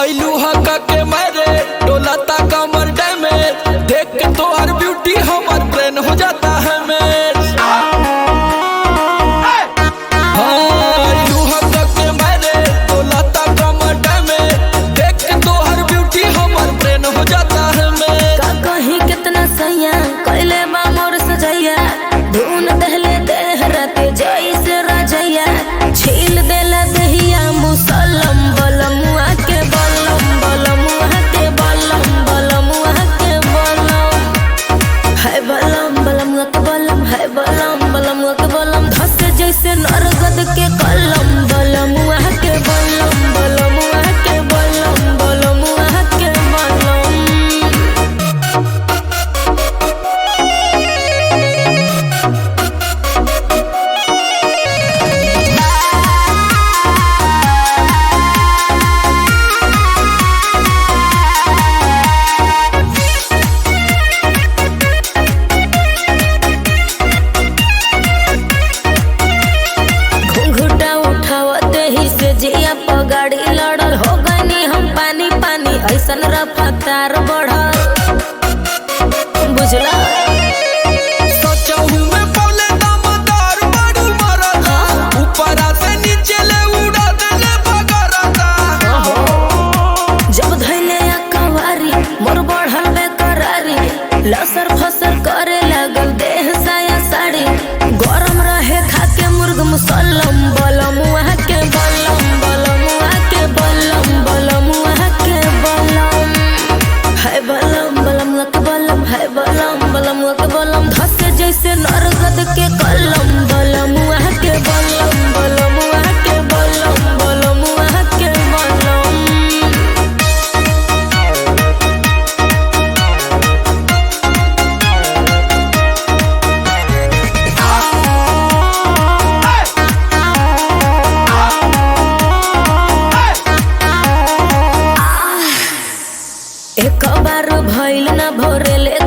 ऐलू हका के मारे डोलाता कमर डैमेज देख के तो हर ब्यूटी हमार ब्रेन हो जाता है मेज। ऐलू हका के मारे डोलाता कमर डैमेज देख के तो हर ब्यूटी हमार ब्रेन हो जाता है मेज। का कहीं कितना सैया कैले बा मोर सजैया धुन दहले देह राते जैसे राजैया छील देला दहिया मुसलम बलमुआ के बलम बलमुआ के बलम बलमुआ के बलम है बलम बलमुआ के बलम है बलम बलमुआ के बलम धस जैसे नरगद के कलम बलमुआ के बलम बलमुआ के बलम बलमुआ के बलम। जिया पगाड़ी लड़ल हो गनी हम पानी पानी ऐसन रफ्तार बढ़ल बुझला सोचहु में बोले दमदार बड़ू मरदा ऊपरा से नीचे ले उड़ा देले बगरदा। जब धैले कवारी मोर बढ़ल बेकरारी लसर फसर करे लगल देह साया साड़ी गरम रहे खाके मुर्ग मुसल्लम बलमुआ के बलम बलमुआ के बलम बलमुआ के बलम है बलम बलमुआ के बलम है बलम बलमुआ के बलम धस जैसे नरगद के कलम बलमुआ के बलम बलमुआ के बलम बलमुआ के बलम। एक बार भइल ना भोरेले